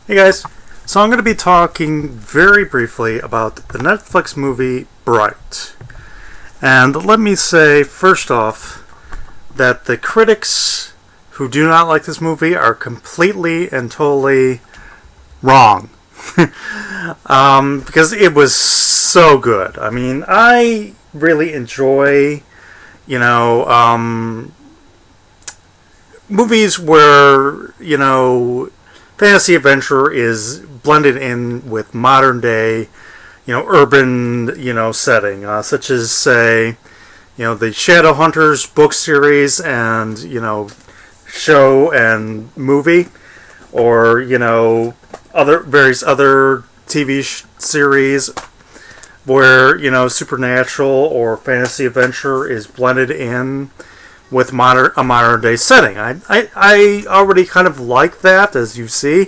Hey guys, so I'm going to be talking very briefly about the Netflix movie Bright. And let me say, first off, that the critics who do not like this movie are completely and totally wrong. Because it was so good. I mean, I really enjoy, movies where, fantasy adventure is blended in with modern day, urban, setting, such as, say, the Shadowhunters book series and, show and movie, or, various other TV series where, supernatural or fantasy adventure is blended in with a modern day setting. I already kind of like that, as you see,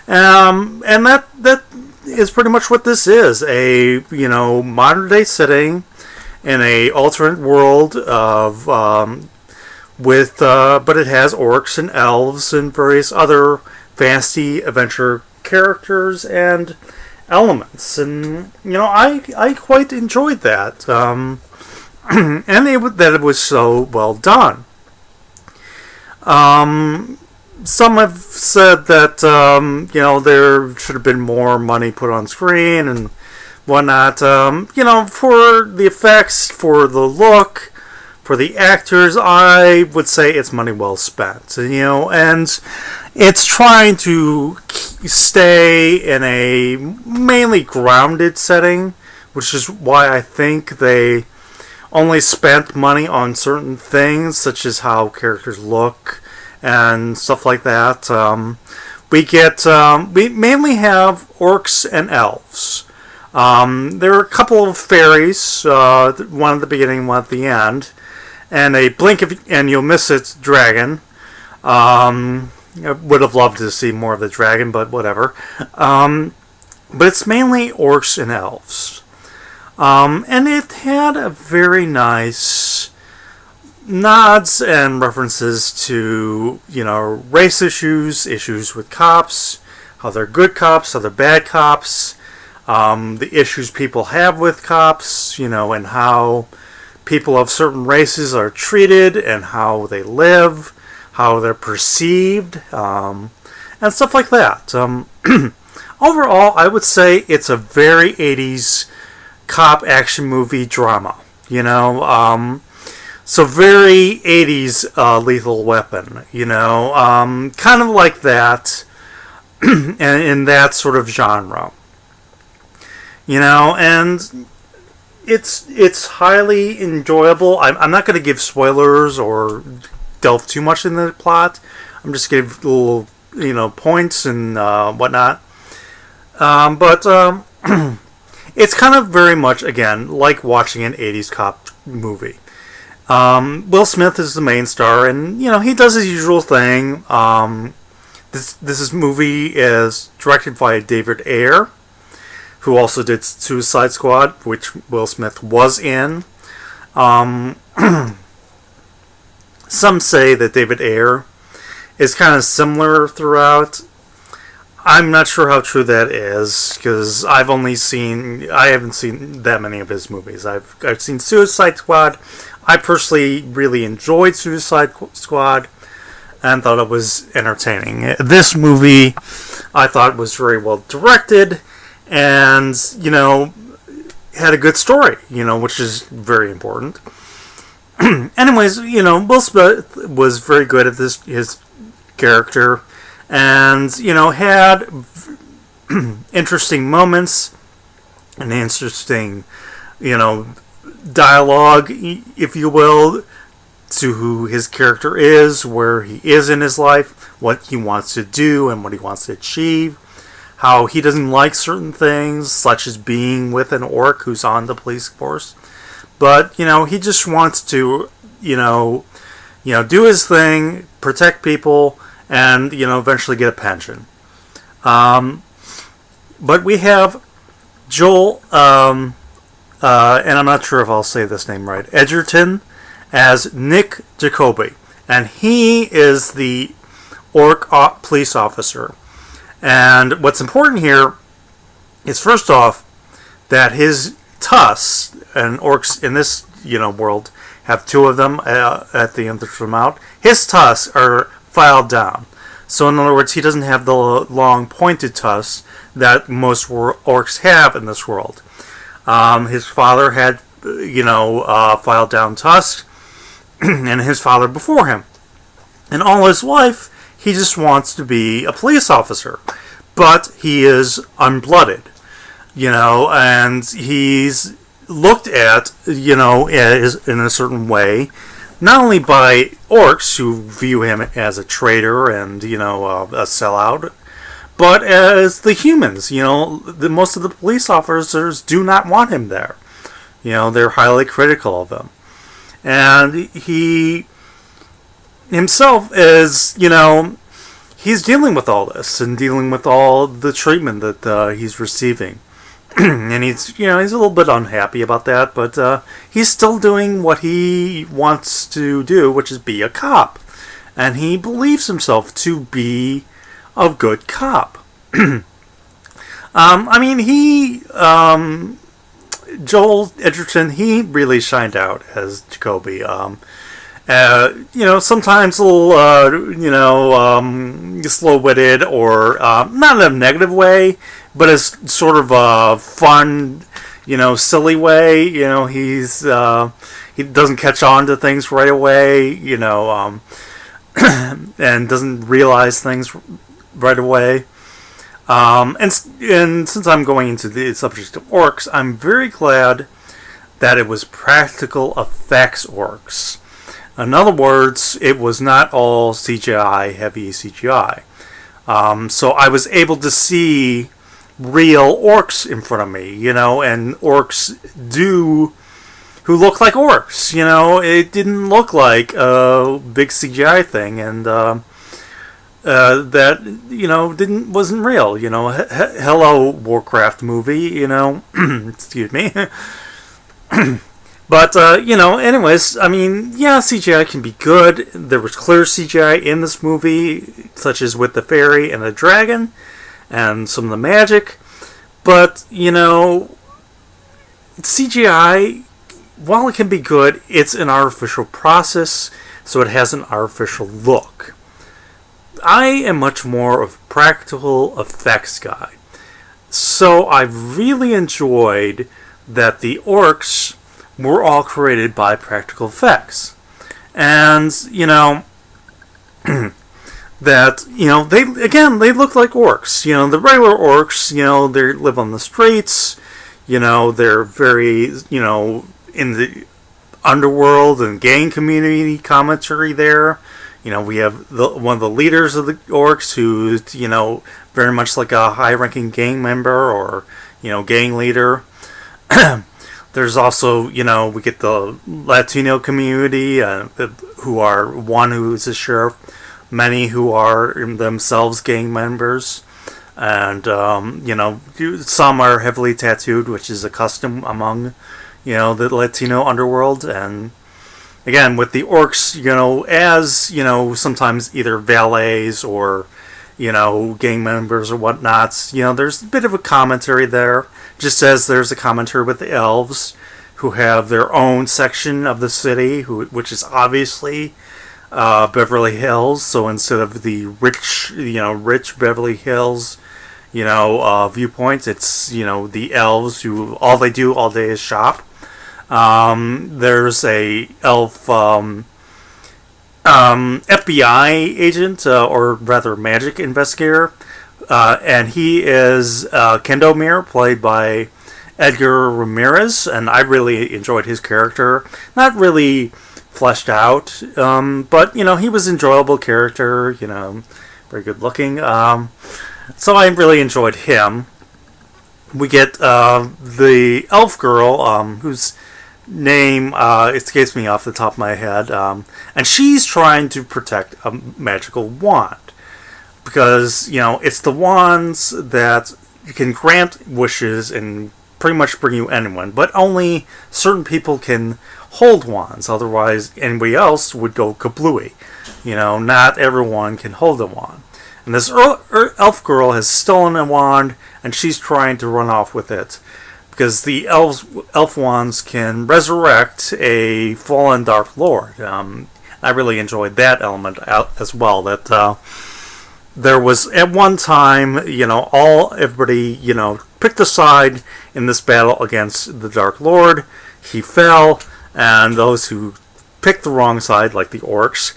and that is pretty much what this is, a modern day setting in a alternate world of but it has orcs and elves and various other fantasy adventure characters and elements, and I quite enjoyed that. And that it was so well done. Some have said that there should have been more money put on screen and whatnot. For the effects, for the look, for the actors, I would say it's money well spent. And it's trying to stay in a mainly grounded setting, which is why I think they only spent money on certain things, such as how characters look and stuff like that. We mainly have orcs and elves. There are a couple of fairies, one at the beginning, one at the end, and a blink and you'll miss it dragon. I would have loved to see more of the dragon, but whatever. But it's mainly orcs and elves. And it had a very nice nods and references to, race issues with cops, how they're good cops, how they're bad cops, the issues people have with cops, and how people of certain races are treated and how they live, how they're perceived, and stuff like that. Overall, I would say it's a very 80s cop action movie drama, so very 80s Lethal Weapon, kind of like that, and in that sort of genre, and it's highly enjoyable. I'm not going to give spoilers or delve too much into the plot. I'm just going to give little, points and whatnot, but it's kind of very much, again, like watching an 80s cop movie. Will Smith is the main star, and, he does his usual thing. This movie is directed by David Ayer, who also did Suicide Squad, which Will Smith was in. Some say that David Ayer is kind of similar throughout. I'm not sure how true that is, because I haven't seen that many of his movies. I've seen Suicide Squad. I personally really enjoyed Suicide Squad and thought it was entertaining. This movie, I thought, was very well directed and, had a good story, which is very important. Anyways, Will Smith was very good at his character, and had interesting moments and interesting dialogue, if you will, to who his character is, where he is in his life, what he wants to do and what he wants to achieve, how he doesn't like certain things, such as being with an orc who's on the police force, but he just wants to do his thing, protect people, and eventually get a pension. But we have Joel, and I'm not sure if I'll say this name right, Edgerton, as Nick Jacoby, and he is the orc police officer. And what's important here is, first off, that his tusks, and orcs in this world have two of them at the end of the mouth. His tusks are filed down. So in other words, he doesn't have the long pointed tusks that most orcs have in this world. His father had, filed down tusks, and his father before him. And all his life, he just wants to be a police officer. But he is unblooded, and he's looked at, as in a certain way, not only by orcs who view him as a traitor and, a sellout, but as the humans. Most of the police officers do not want him there. They're highly critical of him. And he himself is, he's dealing with all this and dealing with all the treatment that he's receiving. And he's a little bit unhappy about that, but he's still doing what he wants to do, which is be a cop. And he believes himself to be a good cop. Joel Edgerton, he really shined out as Jacoby. Sometimes a little, slow-witted, or not in a negative way, but as sort of a fun, silly way. He doesn't catch on to things right away, and doesn't realize things right away. And since I'm going into the subject of orcs, I'm very glad that it was practical effects orcs. In other words, it was not all CGI, heavy CGI. So I was able to see real orcs in front of me, and orcs who look like orcs, It didn't look like a big CGI thing, and that wasn't real. Hello Warcraft movie. Excuse me. But anyways, CGI can be good. There was clear CGI in this movie, such as with the fairy and the dragon, and some of the magic. But CGI, while it can be good, it's an artificial process, so it has an artificial look. I am much more of a practical effects guy. So I really enjoyed that the orcs were all created by practical effects. And, that, they look like orcs. The regular orcs, they live on the streets, they're very, in the underworld and gang community commentary there. We have one of the leaders of the orcs who's, very much like a high-ranking gang member or, gang leader. There's also, we get the Latino community who are one who's a sheriff, many who are themselves gang members, and, some are heavily tattooed, which is a custom among, the Latino underworld. And again, with the orcs, as, sometimes either valets or, gang members or whatnots, there's a bit of a commentary there, just as there's a commentary with the elves, who have their own section of the city, which is obviously Beverly Hills. So instead of the rich Beverly Hills, viewpoints, it's, the elves who all they do all day is shop. There's a elf FBI agent, or rather magic investigator, and he is Kendomir, played by Edgar Ramirez, and I really enjoyed his character. Not really fleshed out, but he was an enjoyable character, very good looking, so I really enjoyed him. We get the elf girl, whose name escapes me off the top of my head, and she's trying to protect a magical wand, because it's the wands that you can grant wishes and pretty much bring you anyone, but only certain people can hold wands, otherwise anybody else would go kablooey. Not everyone can hold a wand. And this elf girl has stolen a wand, and she's trying to run off with it. Because the elf wands can resurrect a fallen Dark Lord. I really enjoyed that element as well. That there was at one time, everybody, picked a side in this battle against the Dark Lord. He fell, and those who picked the wrong side, like the orcs,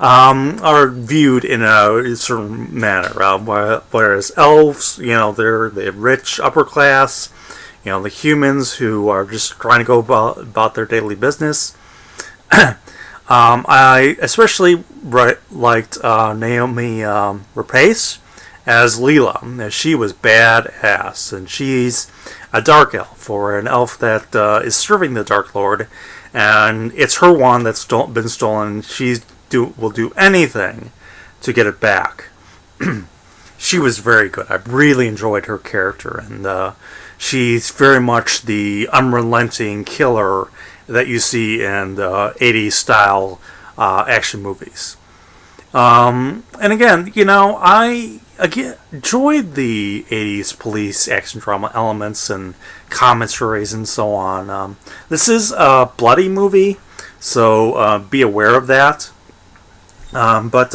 are viewed in a certain manner. Whereas elves, they're the rich upper class. The humans who are just trying to go about their daily business. I especially liked Naomi Rapace as Leela, as she was badass, and she's a dark elf, or an elf that is serving the Dark Lord, and it's her wand that's been stolen. She will do anything to get it back. She was very good. I really enjoyed her character, and she's very much the unrelenting killer that you see in the 80s style action movies. And again, I enjoyed the 80s police action drama elements and commentaries and so on. This is a bloody movie, so be aware of that. But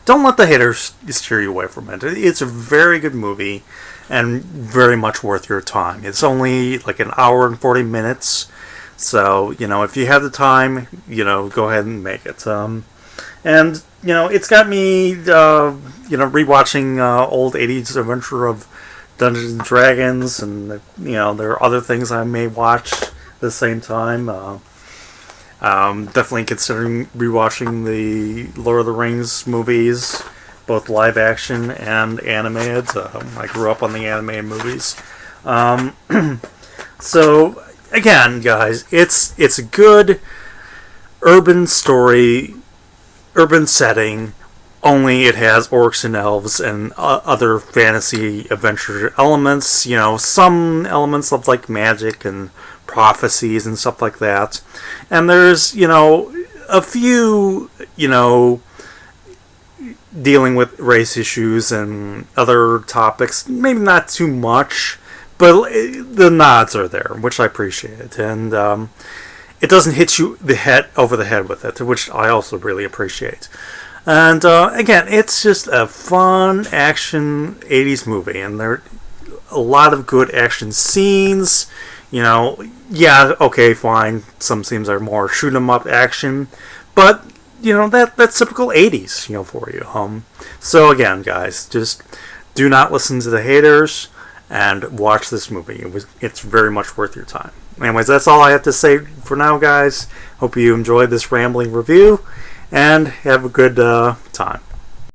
don't let the haters steer you away from it. It's a very good movie and very much worth your time. It's only like an hour and 40 minutes. So, if you have the time, go ahead and make it. And, it's got me, rewatching old 80s adventure of Dungeons and Dragons, and, there are other things I may watch at the same time. Definitely considering rewatching the Lord of the Rings movies, both live action and animated. I grew up on the animated movies. So, again, guys, it's a good urban story, urban setting, only it has orcs and elves and other fantasy adventure elements. Some elements of like magic and prophecies and stuff like that. And there's, a few, dealing with race issues and other topics. Maybe not too much, but the nods are there, which I appreciate. And it doesn't hit you over the head with it, which I also really appreciate. And again, it's just a fun action 80s movie, and there are a lot of good action scenes. Yeah, okay, fine. Some scenes are more shoot 'em up action, but that's typical 80s, for you. So again, guys, just do not listen to the haters and watch this movie. It's very much worth your time. Anyways, that's all I have to say for now, guys. Hope you enjoyed this rambling review, and have a good time.